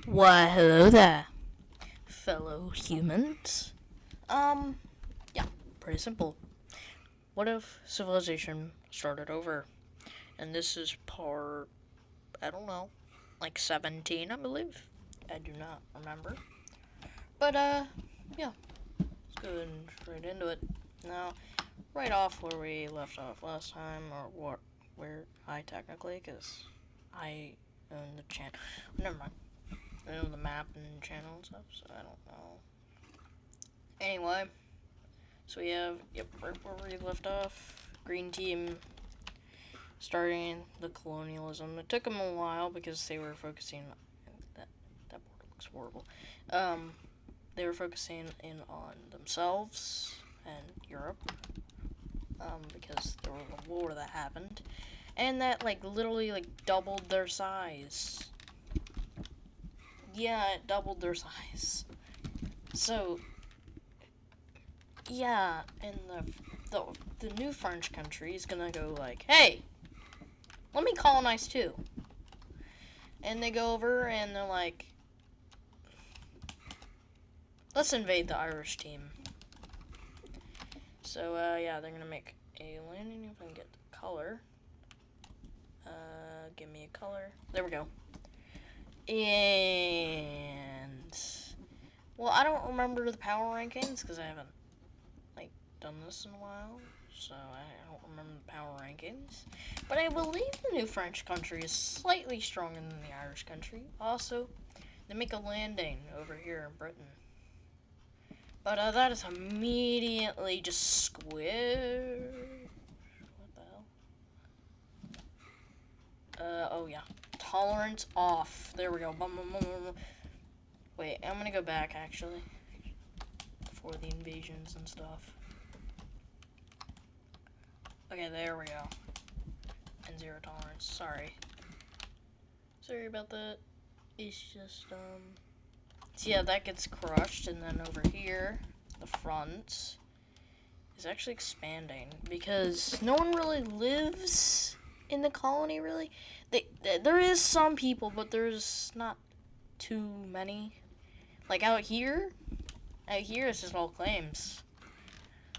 Why, hello there, fellow humans. Yeah, pretty simple. What if civilization started over? And this is part, I don't know, like 17, I believe. I do not remember. But, yeah, let's go and right into it. Now, right off where we left off last time, or where I technically, because I own the channel. Never mind. I own the map and channel and stuff, so I don't know. Anyway, so we have, right where we left off, Green Team starting the colonialism. It took them a while because they were focusing, that border looks horrible. They were focusing in on themselves and Europe, because there was a war that happened, and that, literally, doubled their size. Yeah, it doubled their size. So, yeah, and the new French country is gonna go like, hey, let me colonize too. And they go over and they're like, let's invade the Irish team. So, yeah, they're gonna make a landing. If I can get the color. Give me a color. There we go. And, well, I don't remember the power rankings because I haven't, done this in a while. So I don't remember the power rankings. But I believe the new French country is slightly stronger than the Irish country. Also, they make a landing over here in Britain. But that is immediately just square. What the hell? Oh yeah. Tolerance off. There we go. Bum, bum, bum, bum. Wait, I'm gonna go back actually. Before the invasions and stuff. Okay, there we go. And zero tolerance. Sorry. Sorry about that. It's just, so yeah, that gets crushed, and then over here, the front is actually expanding, because no one really lives in the colony, really. There is some people, but there's not too many. Like, out here it's just all claims.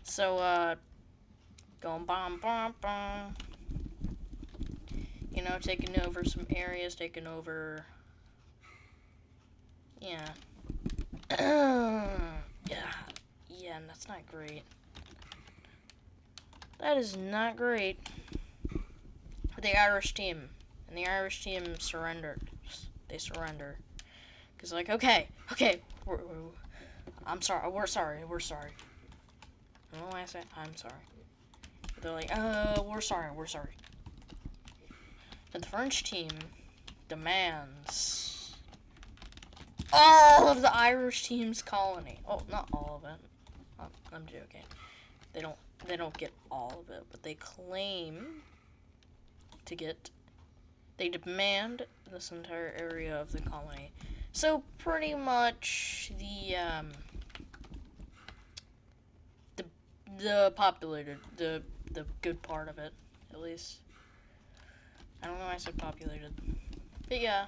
So, going bom bom bom. You know, taking over some areas, taking over... Yeah. Yeah, and that's not great. That is not great. The Irish team. And the Irish team surrendered. They surrender. Because, okay, I'm sorry, we're sorry. I don't know why I say I'm sorry. They're like, we're sorry. But the French team demands all of the Irish team's colony. Oh, not all of it. Oh, I'm joking. They don't get all of it, but they claim to get. They demand this entire area of the colony. So pretty much the populated, the good part of it, at least. I don't know why I said populated, but yeah,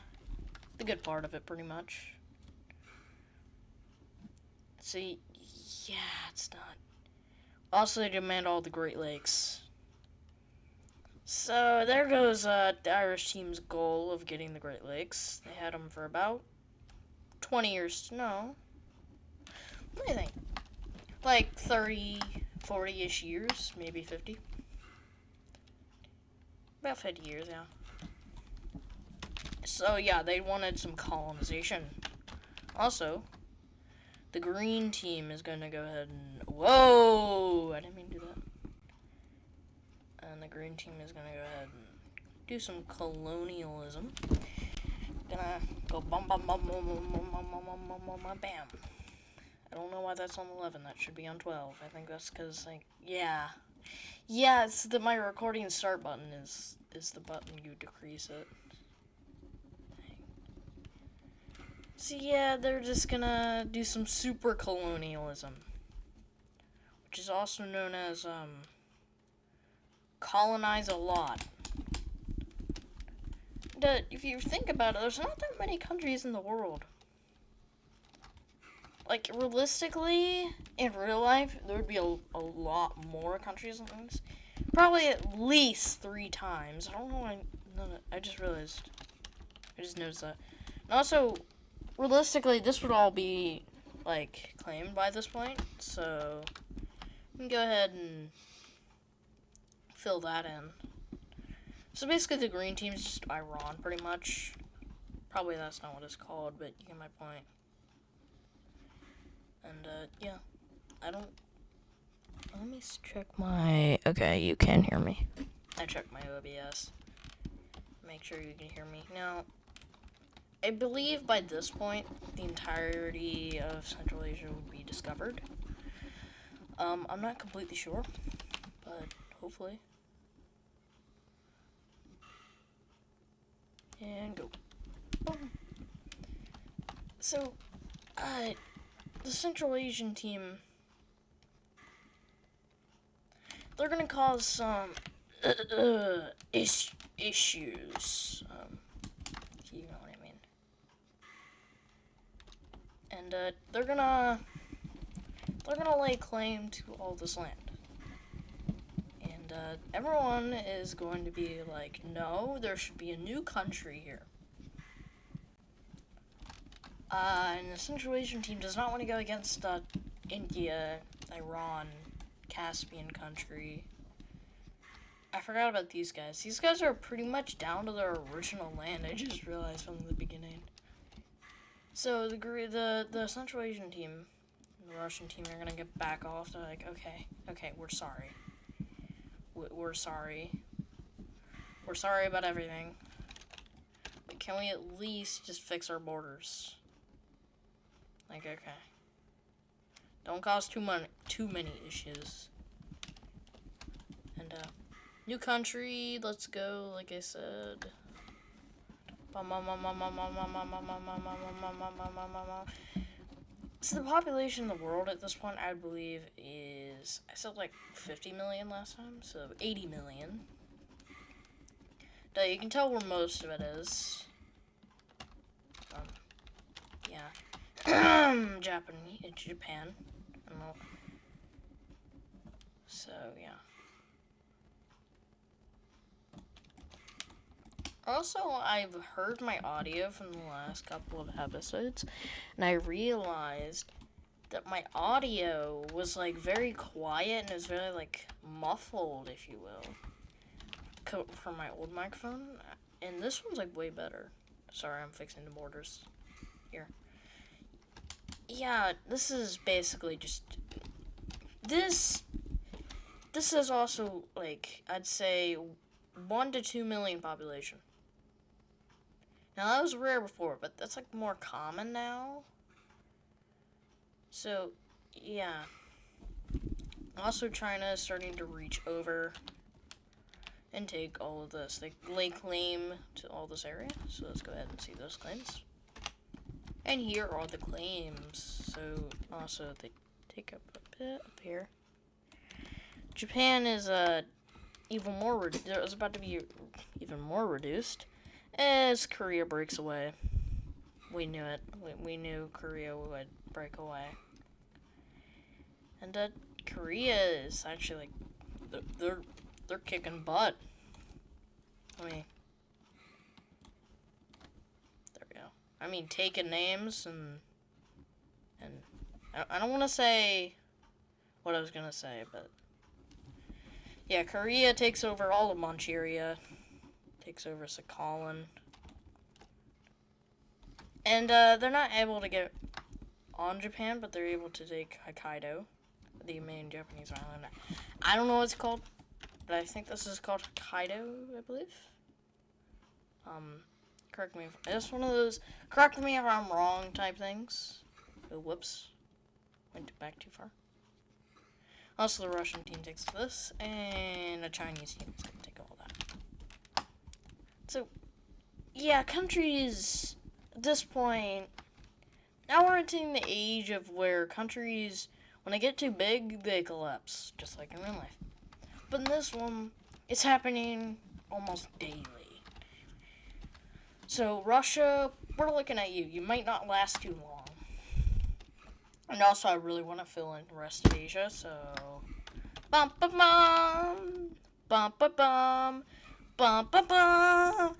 the good part of it, pretty much. See, yeah, it's not. Also, they demand all the Great Lakes. So there goes the Irish team's goal of getting the Great Lakes. They had them for about 20 years. No. What do you think? Like 30, 40-ish years, maybe 50. About 50 years, yeah. So yeah, they wanted some colonization. Also, the green team is going to go ahead and... Whoa! I didn't mean to do that. And the green team is going to go ahead and do some colonialism. Gonna go bum bum bum bum bum bum bum bum bum bum bum bam. I don't know why that's on 11. That should be on 12. I think that's because, yeah. Yeah, it's my recording start button is the button you decrease it. So yeah, they're just gonna do some super colonialism, which is also known as colonize a lot. if you think about it, there's not that many countries in the world. Like, realistically, in real life, there would be a lot more countries and things. Probably at least 3 times. I don't know why. I just realized. I just noticed that. And also, realistically, this would all be, like, claimed by this point. So, we can go ahead and fill that in. So, basically, the green team is just Iran, pretty much. Probably that's not what it's called, but you get my point. And, yeah. I don't... Let me check my... Okay, you can hear me. I checked my OBS. Make sure you can hear me. Now, I believe by this point, the entirety of Central Asia would be discovered. I'm not completely sure, but hopefully. And go. Boom. So, the Central Asian team, they're gonna cause some issues. You know what I mean. And they're gonna lay claim to all this land. And everyone is going to be like, no, there should be a new country here. And the Central Asian team does not want to go against India, Iran, Caspian country. I forgot about these guys. These guys are pretty much down to their original land. I just realized from the beginning. So the Central Asian team and the Russian team are gonna get back off. They're like, okay, we're sorry. We're sorry. We're sorry about everything. But can we at least just fix our borders? Like, okay. Don't cause too many issues. And new country, let's go, like I said. So the population of the world at this point, I believe, is, I said like 50 million last time, so 80 million. Now you can tell where most of it is. Yeah. Japan. I don't know. So, yeah. Also, I've heard my audio from the last couple of episodes, and I realized that my audio was, like, very quiet, and it was very, like, muffled, if you will, from my old microphone, and this one's, like, way better. Sorry, I'm fixing the borders here. Yeah, this is basically just, this is also, like, I'd say 1 to 2 million population. Now, that was rare before, but that's, like, more common now. So, yeah. Also, China is starting to reach over and take all of this. They lay claim to all this area, so let's go ahead and see those claims. And here are the claims. So, also, they take up a bit up here. Japan is, even more, it's about to be even more reduced as Korea breaks away. We knew it. We knew Korea would break away. And Korea is actually, like, they're kicking butt. There we go. I mean, taking names and I don't want to say what I was gonna say, but yeah, Korea takes over all of Manchuria, takes over Sakhalin, and they're not able to get on Japan, but they're able to take Hokkaido, the main Japanese island. I don't know what it's called, but I think this is called Hokkaido, I believe. Correct me if it's one of those correct me if I'm wrong type things. Oh, whoops. Went back too far. Also, the Russian team takes this, and the Chinese team is going to take all that. So, yeah, countries, at this point, now we're entering the age of where countries, when they get too big, they collapse, just like in real life. But in this one, it's happening almost daily. So, Russia, we're looking at you. You might not last too long. And also, I really want to fill in the rest of Asia, so... Bum ba bum! Bum ba bum! Bum ba bum!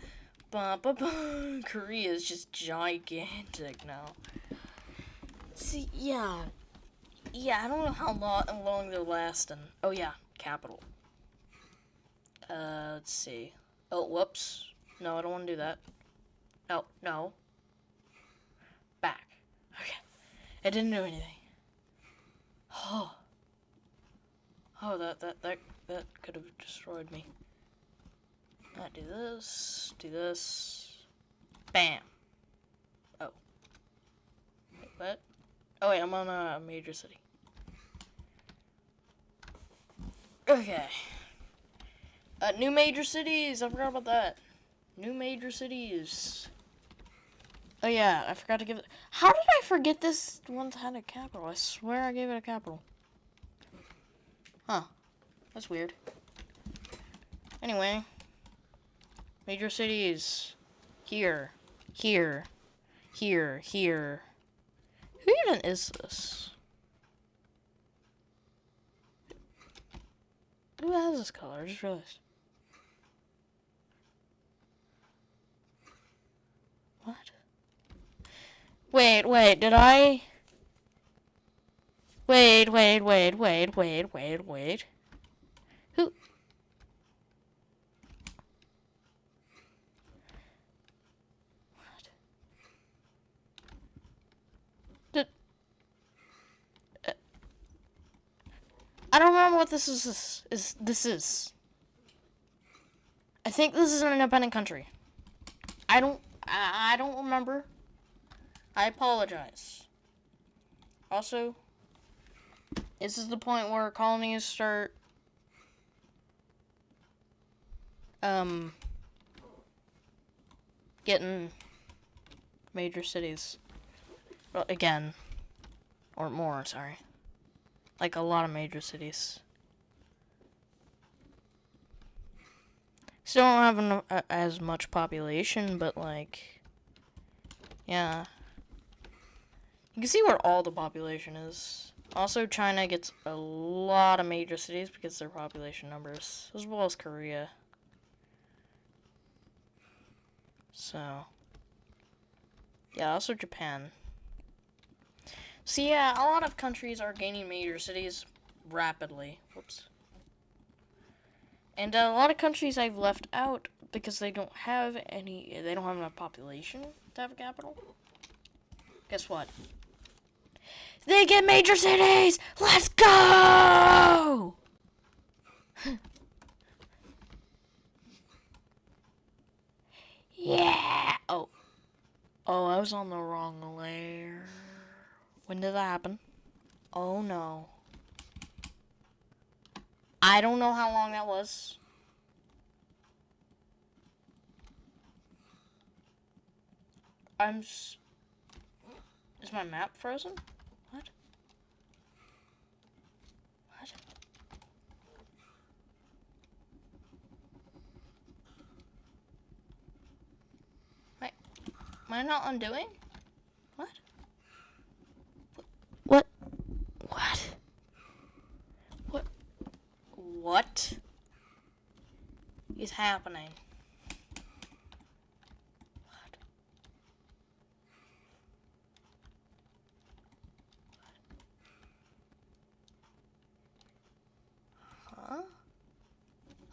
Bum ba bum! Korea is just gigantic now. See, yeah. Yeah, I don't know how long they're lasting. Oh, yeah, capital. Let's see. Oh, whoops. No, I don't want to do that. No, no. Back. Okay. I didn't do anything. Oh. Oh, that could have destroyed me. Do this. Do this. Bam. Oh. Wait, what? Oh, wait, I'm on a major city. Okay. New major cities. I forgot about that. New major cities. Oh yeah, I forgot to give it. How did I forget this one had a capital? I swear I gave it a capital. Huh. That's weird. Anyway. Major cities. Here. Here. Here. Here. Who even is this? Who has this color? I just realized. What? Wait, did I? Wait. Who? What? Did... I don't remember what this is. This is. I think this is an independent country. I don't remember. I apologize. Also, this is the point where colonies start getting major cities. Well, again, or more, sorry. Like a lot of major cities. Still don't have as much population, but like, yeah. You can see where all the population is. Also, China gets a lot of major cities because of their population numbers, as well as Korea. So, yeah, also Japan. So yeah, a lot of countries are gaining major cities rapidly. Whoops. And a lot of countries I've left out because they don't have enough population to have a capital. Guess what? They get major cities! Let's go! Yeah! Oh, I was on the wrong layer. When did that happen? Oh no. I don't know how long that was. Is my map frozen? What? What? Am I not undoing? What? What? What? What? What is happening? Huh?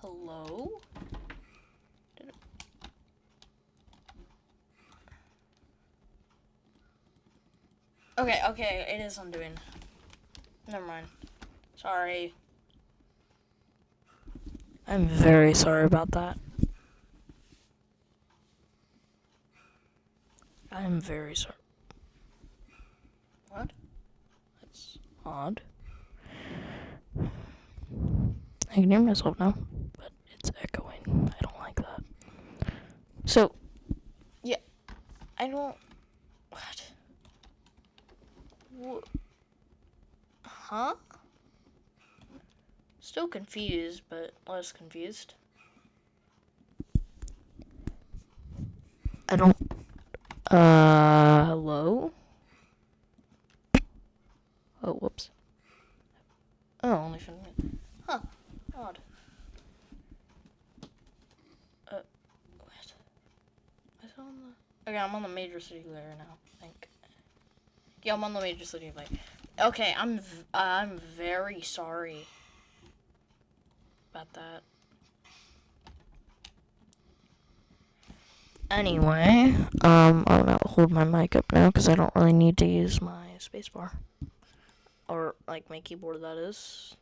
Hello? Okay, it is undoing. Never mind. Sorry. I'm very sorry about that. I'm very sorry. What? That's odd. I can hear myself now, but it's echoing. I don't like that. So, yeah, I don't... What? Huh? Still confused, but less confused. I don't... hello? Oh, whoops. Oh, only for a minute. Huh. Odd. What? What's on the... Okay, I'm on the major city layer now, I think. Yeah, I'm on the major city layer. Okay, I'm very sorry about that. Anyway, I'm gonna hold my mic up now because I don't really need to use my spacebar. Or, like, my keyboard, that is.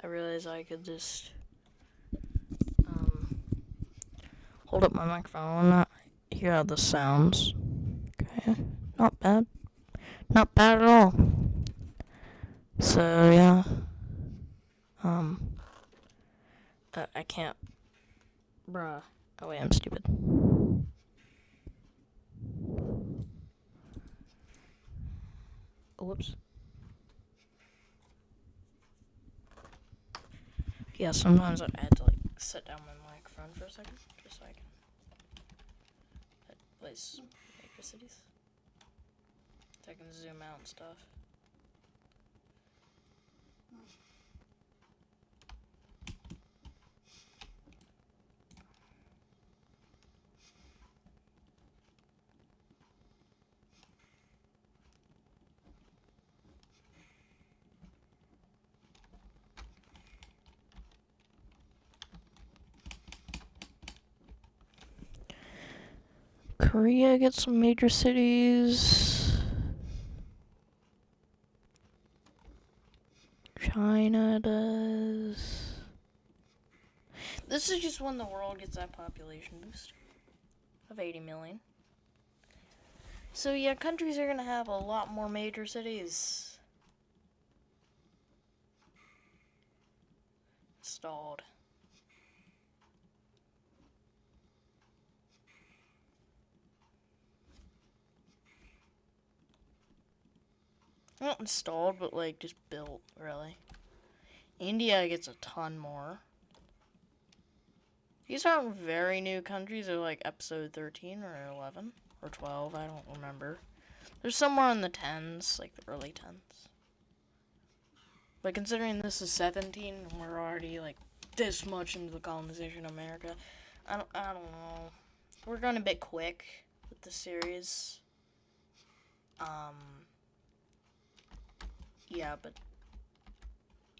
I realized I could just, hold up my microphone and hear how this sounds. Okay, not bad. Not bad at all. So, yeah. I can't. Bruh. Oh, wait, I'm stupid. Oh, whoops. Yeah, sometimes I had to, like, set down my microphone for a second, just so I can place major cities. So I can zoom out and stuff. Korea gets some major cities. China does. This is just when the world gets that population boost of 80 million. So yeah, countries are gonna have a lot more major cities installed. Not installed, but like just built, really. India gets a ton more. These aren't very new countries. They're like episode 13 or 11 or 12. I don't remember. They're somewhere in the 10s, like the early 10s. But considering this is 17, and we're already like this much into the colonization of America, I don't know. We're going a bit quick with the series. Yeah, but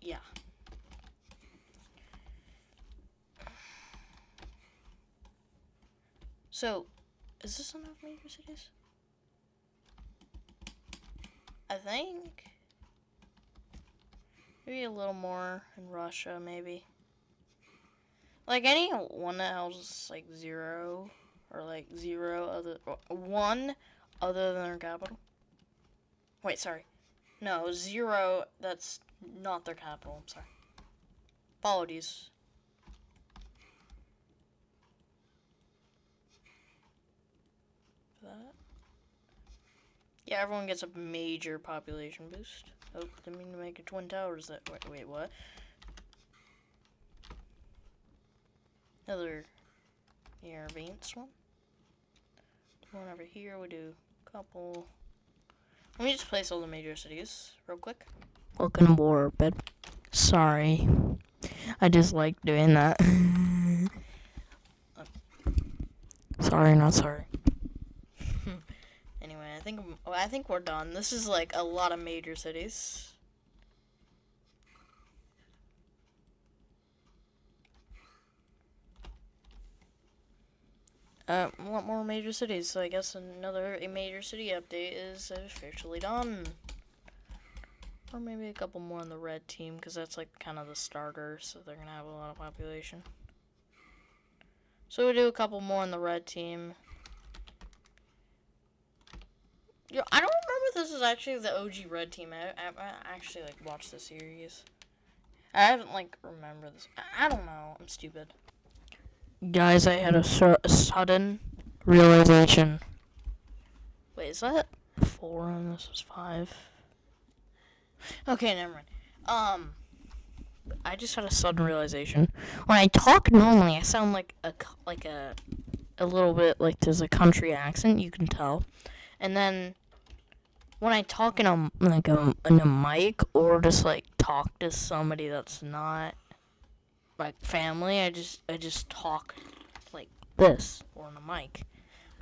yeah. So, is this enough major cities? I think maybe a little more in Russia, maybe. Like any one that has like 0 or like 1 other than their capital. Wait, sorry. No, 0, that's not their capital, I'm sorry. Apologies. That. Yeah, everyone gets a major population boost. Oh, didn't mean to make it Twin Towers that way. Wait, what? Another near advanced one. One over here, we do a couple. Let me just place all the major cities real quick. Welcome aboard, bed. Sorry. I just like doing that. Sorry, not sorry. Anyway, I think we're done. This is like a lot of major cities. A lot more major cities, so I guess another major city update is officially done. Or maybe a couple more on the red team, because that's like kind of the starter, so they're going to have a lot of population. So we'll do a couple more on the red team. Yo, I don't remember if this is actually the OG red team. I actually like watched the series. I haven't like remember this. I don't know. I'm stupid. Guys, I had a sudden realization. Wait, is that 4 and this is 5? Okay, never mind. I just had a sudden realization. When I talk normally, I sound like a a little bit like there's a country accent, you can tell. And then when I talk in a mic or just like talk to somebody that's not like family, I just talk like this or on a mic.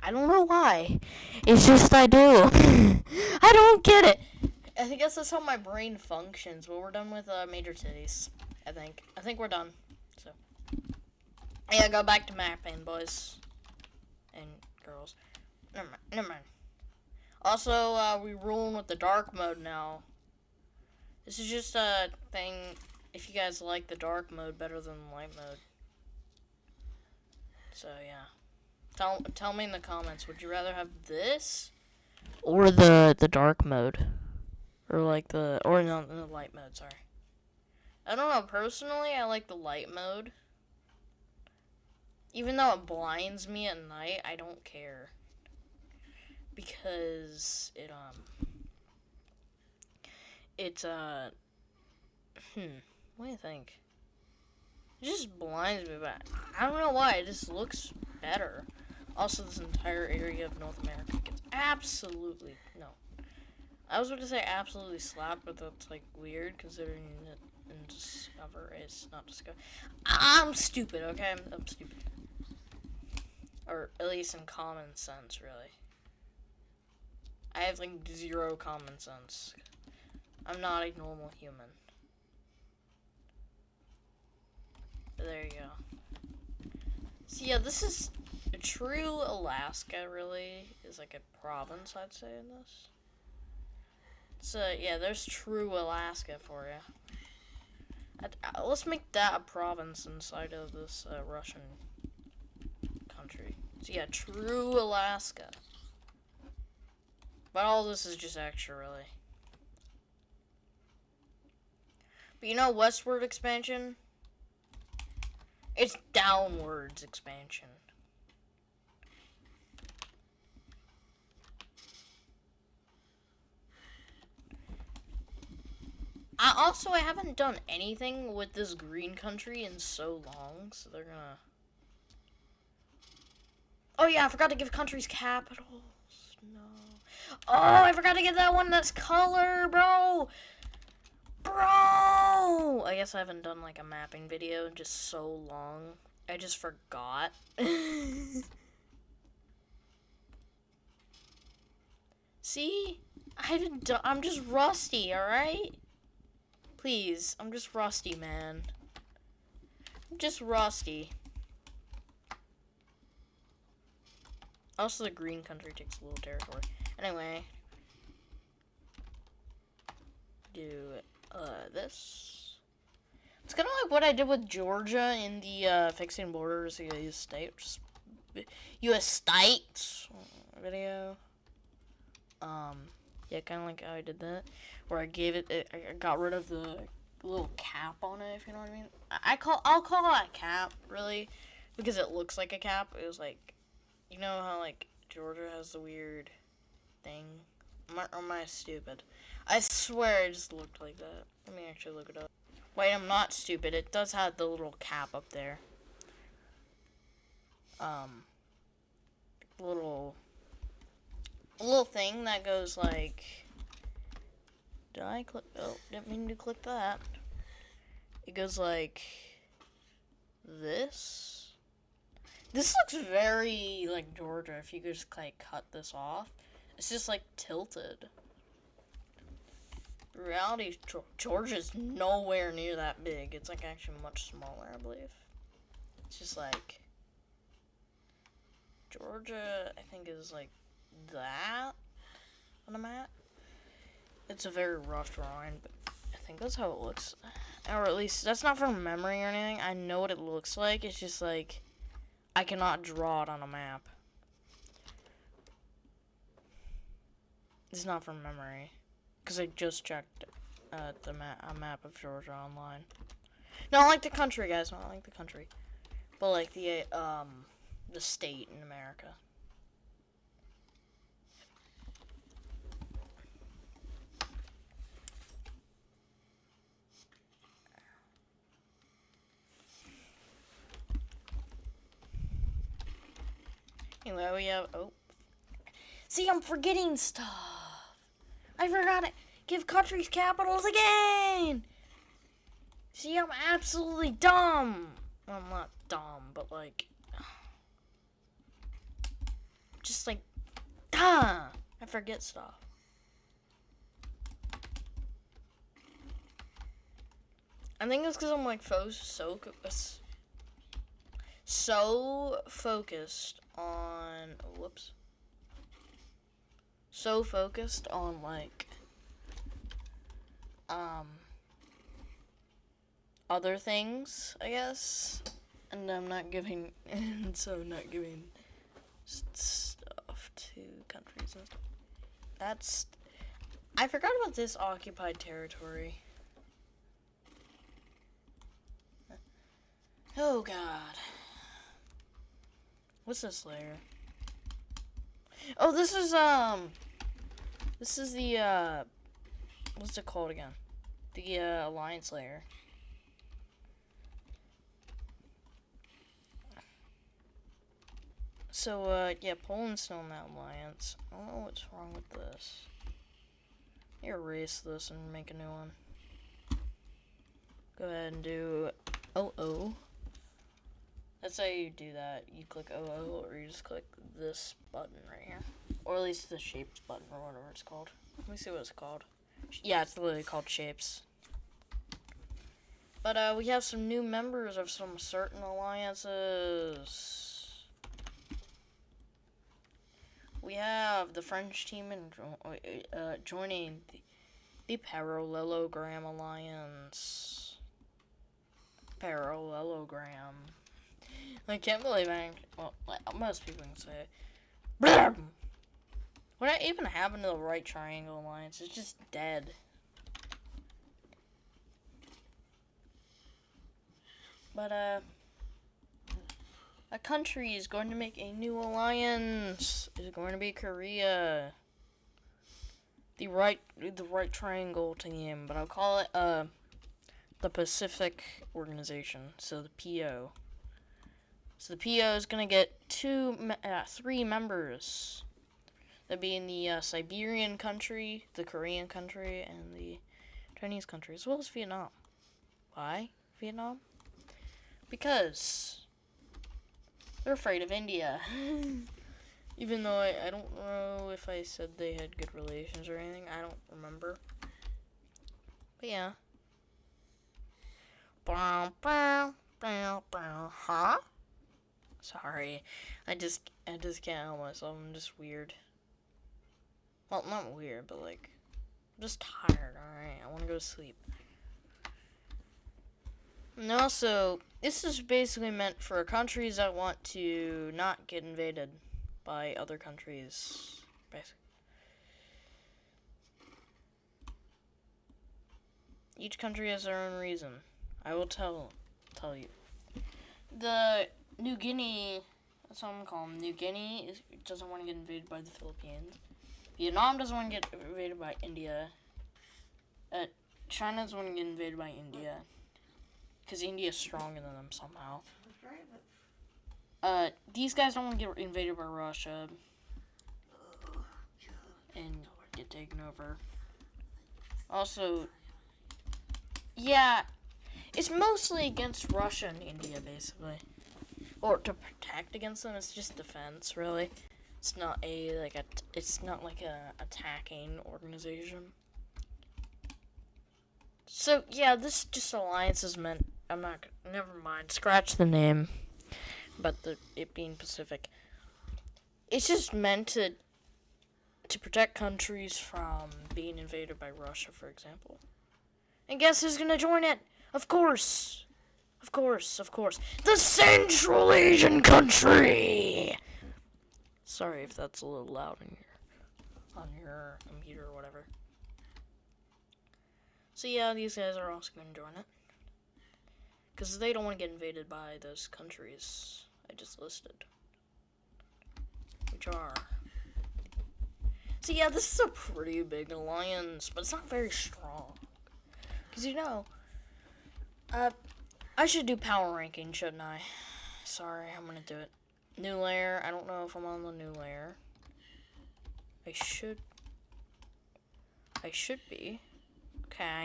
I don't know why. It's just I do. I don't get it. I guess that's how my brain functions. But we're done with major cities. I think we're done. So yeah, go back to mapping, boys and girls. Never mind. Also, we rolling with the dark mode now. This is just a thing. If you guys like the dark mode better than the light mode. So yeah. Tell me in the comments, would you rather have this or the dark mode? Or like the light mode, sorry. I don't know, personally I like the light mode. Even though it blinds me at night, I don't care. Because it what do you think? It just blinds me, but I don't know why, it just looks better. Also, this entire area of North America gets absolutely, no. I was about to say absolutely slapped, but that's, like, weird, considering that in Discover, it's not Discover. I'm stupid, okay? I'm stupid. Or, at least in common sense, really. I have, like, 0 common sense. I'm not a normal human. But there you go. So, yeah, this is a true Alaska, really, is like a province, I'd say, in this. So, yeah, there's true Alaska for you. Let's make that a province inside of this Russian country. So, yeah, true Alaska. But all this is just extra, really. But you know westward expansion? It's downwards expansion. I haven't done anything with this green country in so long, so they're gonna... Oh yeah, I forgot to give countries capitals. No. Oh, I forgot to get that one that's color, bro! Bro! I guess I haven't done like a mapping video in just so long. I just forgot. See? I'm just rusty, alright? Please, I'm just rusty, man. I'm just rusty. Also, the green country takes a little territory. Anyway. Do this. It's kind of like what I did with Georgia in the fixing borders of U.S. states. U.S. states video. Yeah, kind of like how I did that. Where I gave it, I got rid of the little cap on it, if you know what I mean. I'll call it a cap, really, because it looks like a cap. It was like, you know how, like, Georgia has the weird thing? Or am I stupid? I swear it just looked like that. Let me actually look it up. Wait, I'm not stupid. It does have the little cap up there. Little thing that goes like... Did I click? Oh, didn't mean to click that. It goes like... this. This looks very like Georgia if you could just like cut this off. It's just like tilted. In reality, Georgia's nowhere near that big. It's like actually much smaller, I believe. It's just like Georgia, I think, is like that on a map. It's a very rough drawing, but I think that's how it looks. Or at least, that's not from memory or anything. I know what it looks like. It's just like, I cannot draw it on a map. It's not from memory. Because I just checked a map of Georgia online. Not like the country, guys. Not like the country. But like the state in America. Anyway, we have... Oh. See, I'm forgetting stuff. I forgot to give countries capitals again. See, I'm absolutely dumb. Well, I'm not dumb, but like... Just like... I forget stuff. I think it's because I'm like so focused on so focused on like other things, I guess, and I'm not giving stuff to countries and stuff. I forgot about this occupied territory. Oh god. What's this layer? Oh, this is the what's it called again? The alliance layer. So yeah, Poland's still in that alliance. I don't know what's wrong with this. Erase this and make a new one. Go ahead and do OO. That's how you do that. You click OO, or you just click this button right here. Or at least the shapes button, or whatever it's called. Let me see what it's called. Yeah, it's literally called shapes. But we have some new members of some certain alliances. We have the French team joining the Parallelogram Alliance. Parallelogram. I can't believe most people can say it. What even happened to the Right Triangle Alliance? It's just dead. But, a country is going to make a new alliance. It's going to be Korea. The right triangle team, but I'll call it, the Pacific Organization, so the PO. So the PO is going to get 3 members. That being the Siberian country, the Korean country, and the Chinese country, as well as Vietnam. Why Vietnam? Because they're afraid of India. Even though I don't know if I said they had good relations or anything. I don't remember. But yeah. Huh? Sorry. I just can't help myself. I'm just weird. Well, not weird, but like, I'm just tired, alright? I want to go to sleep. And also, this is basically meant for countries that want to not get invaded by other countries, basically. Each country has their own reason. I will tell you. The New Guinea, that's what I'm gonna call them. New Guinea doesn't want to get invaded by the Philippines. Vietnam doesn't want to get invaded by India. China doesn't want to get invaded by India. Because India is stronger than them somehow. These guys don't want to get invaded by Russia. And get taken over. Also, yeah, it's mostly against Russia and India, basically. Or to protect against them, it's just defense, really. It's not it's not like a attacking organization. So yeah, this just alliance is meant. Never mind. Scratch the name. But it being Pacific, it's just meant to protect countries from being invaded by Russia, for example. And guess who's gonna join it? Of course. The Central Asian country. Sorry if that's a little loud on your computer or whatever. So yeah, these guys are also going to join it. Because they don't want to get invaded by those countries I just listed. Which are... So yeah, this is a pretty big alliance, but it's not very strong. Because I should do power ranking, shouldn't I? Sorry, I'm going to do it. New layer. I don't know if I'm on the new layer. I should be. Okay, I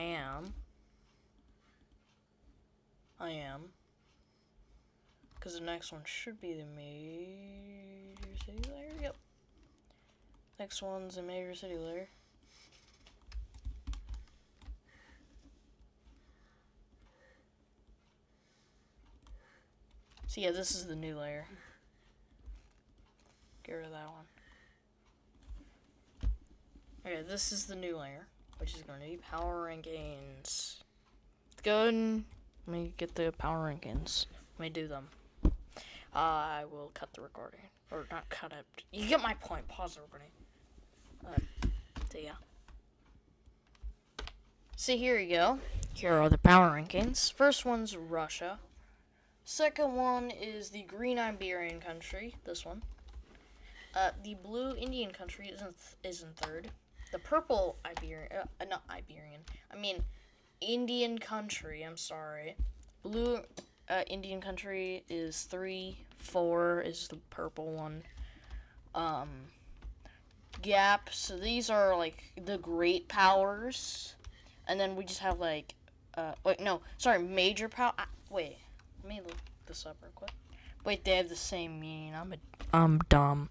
am. Because the next one should be the major city layer. Yep. Next one's a major city layer. So yeah, this is the new layer. Get rid of that one. Okay, this is the new layer, which is going to be power rankings. Good. Let me get the power rankings. Let me do them. I will cut the recording. Or not cut it. You get my point. Pause the recording. So yeah. So here you go. Here are the power rankings. First one's Russia. Second one is the Green Iberian country. This one. The Blue Indian country is in third. The Purple Iberian, not Iberian. I mean, Indian country. I'm sorry. Blue Indian country is 3. 4 is the purple one. Gap. So these are like the great powers, and then we just have like, major power. Wait, let me look this up real quick. Wait, they have the same meaning. I'm dumb.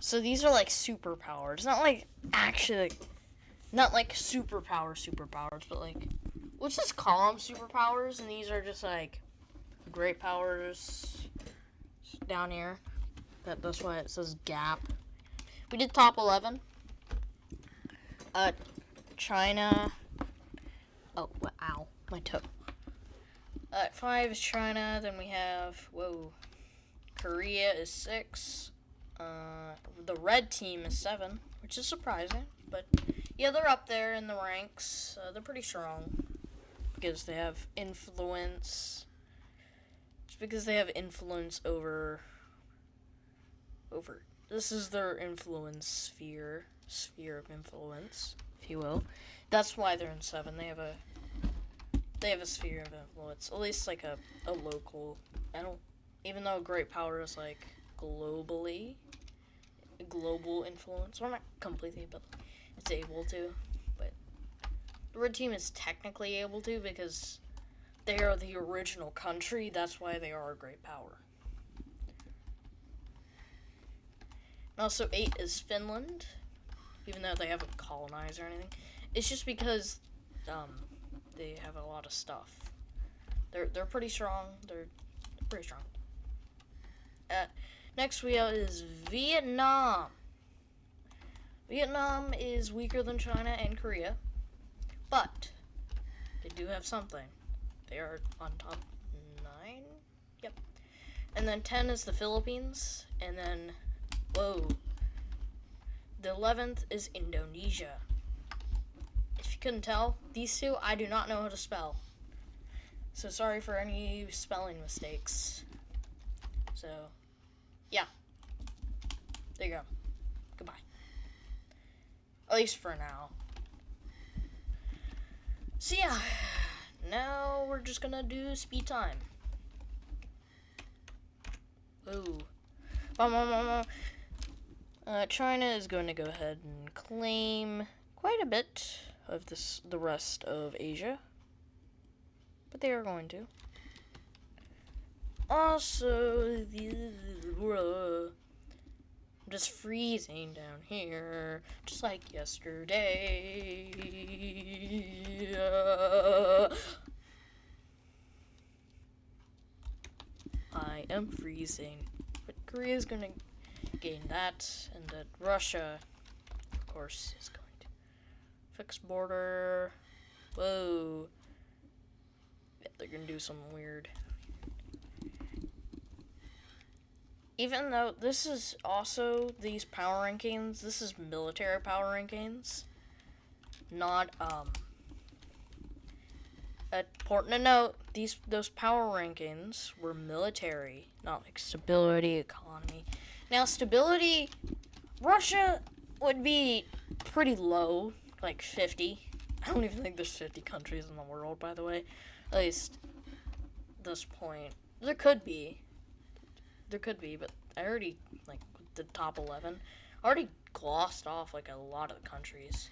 So these are like superpowers, not like actually like, not like superpowers, but like, let's just call them superpowers, and these are just like great powers down here. That's why it says gap. We did top 11. China. Oh, ow, my toe. 5 is China. Then we have Korea is 6. The red team is 7, which is surprising, but yeah, they're up there in the ranks. They're pretty strong because they have influence. It's because they have influence over. This is their influence sphere of influence, if you will. That's why they're in 7. They have a sphere of influence, at least like a local. Even though great power is like global influence. Well, not completely, but it's able to. But the red team is technically able to because they are the original country. That's why they are a great power. And also 8 is Finland, even though they haven't colonized or anything. It's just because they have a lot of stuff. They're pretty strong. They're pretty strong. Next we have is Vietnam. Vietnam is weaker than China and Korea, but they do have something. They are on top 9. Yep. And then 10 is the Philippines, and then the 11th is Indonesia. If you couldn't tell, these two I do not know how to spell. So sorry for any spelling mistakes. So, yeah. There you go. Goodbye. At least for now. So yeah, now we're just gonna do speed time. China is going to go ahead and claim quite a bit of the rest of Asia. But they are going to. Also, I'm just freezing down here, just like yesterday. I am freezing. But Korea's gonna gain that, and that Russia, of course, is going to fix border. Yeah, they're gonna do something weird. Even though this is also these power rankings, this is military power rankings, not important to note, those power rankings were military, not like stability, economy. Now stability, Russia would be pretty low, like 50. I don't even think there's 50 countries in the world, by the way. At least at this point. There could be, but I already, like, the top 11, I already glossed off, like, a lot of the countries.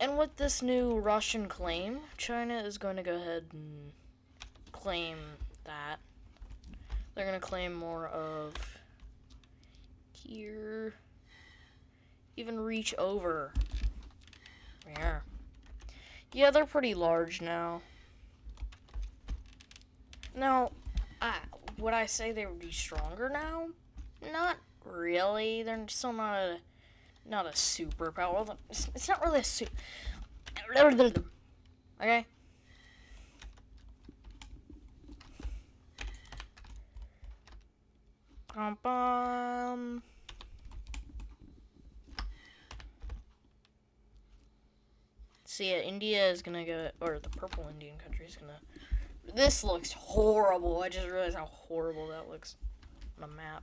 And with this new Russian claim, China is going to go ahead and claim that. They're going to claim more of here, even reach over. Yeah, they're pretty large now. Now, would I say they would be stronger now? Not really. They're still not a superpower. It's not really a super. Okay. See, India is gonna go, or the purple Indian country is gonna. This looks horrible. I just realized how horrible that looks on a map.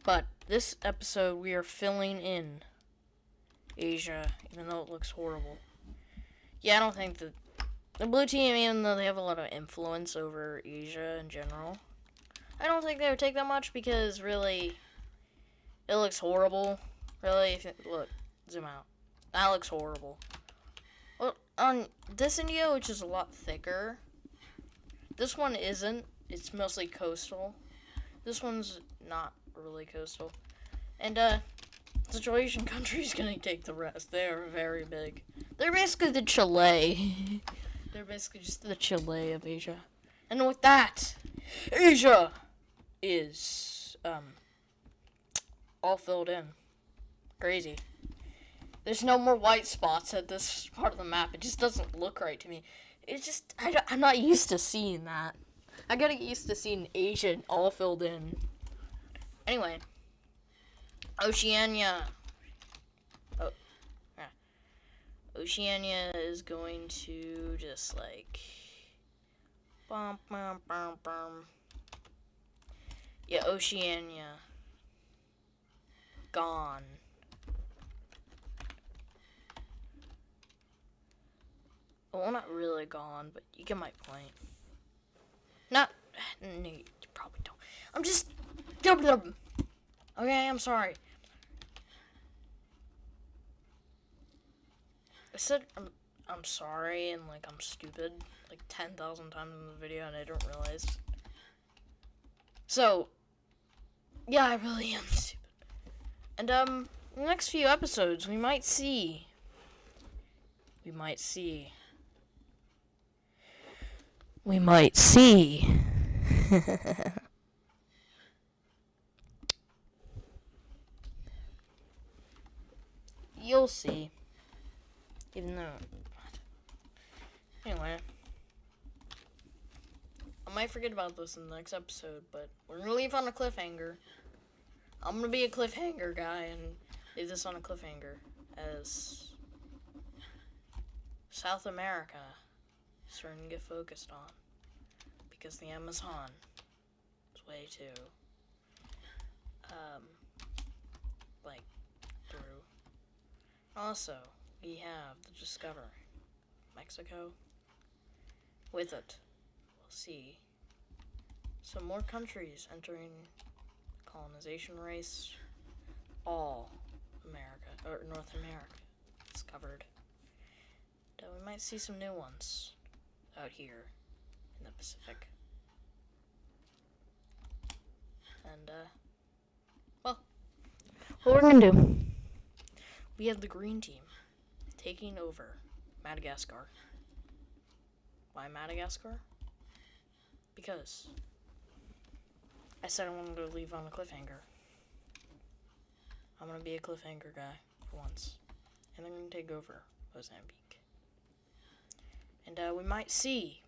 But this episode, we are filling in Asia, even though it looks horrible. Yeah, I don't think that the blue team, even though they have a lot of influence over Asia in general, I don't think they would take that much because really, it looks horrible. Really, if you, look, zoom out. That looks horrible. Well, on this India, which is a lot thicker, this one isn't. It's mostly coastal. This one's not really coastal. And, the Asian country's gonna take the rest. They are very big. They're basically the Chile. They're basically just the Chile of Asia. And with that, Asia is, all filled in. Crazy. There's no more white spots at this part of the map. It just doesn't look right to me. It's just, I'm not used to seeing that. I gotta get used to seeing Asia all filled in. Anyway. Oceania. Oh, yeah. Oceania is going to just like. Bum, bum, bum, bum. Yeah, Oceania. Gone. Well, not really gone, but you get my point. Not. No, you probably don't. I'm just. Okay, I'm sorry. I said I'm sorry and like I'm stupid like 10,000 times in the video and I don't realize. So, yeah, I really am stupid. And in the next few episodes we might see. You'll see. Even though. Anyway. I might forget about this in the next episode, but we're gonna leave on a cliffhanger. I'm gonna be a cliffhanger guy and leave this on a cliffhanger as South America is starting to get focused on because the Amazon is way too like through. Also, we have the Discovery. Mexico. With it, we'll see some more countries entering the colonization race. All America, or North America, is covered. We might see some new ones out here in the Pacific. And, well, what we're gonna do, we have the green team taking over Madagascar. Why Madagascar? Because I said I wanted to leave on a cliffhanger. I'm gonna be a cliffhanger guy for once. And they're gonna take over Mozambique. And we might see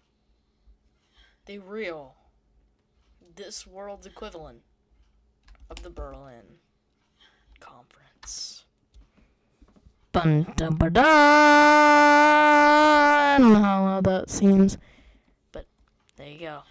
the real, this world's equivalent of the Berlin Conference. Dun dun dun dun! I don't know how loud that seems. But there you go.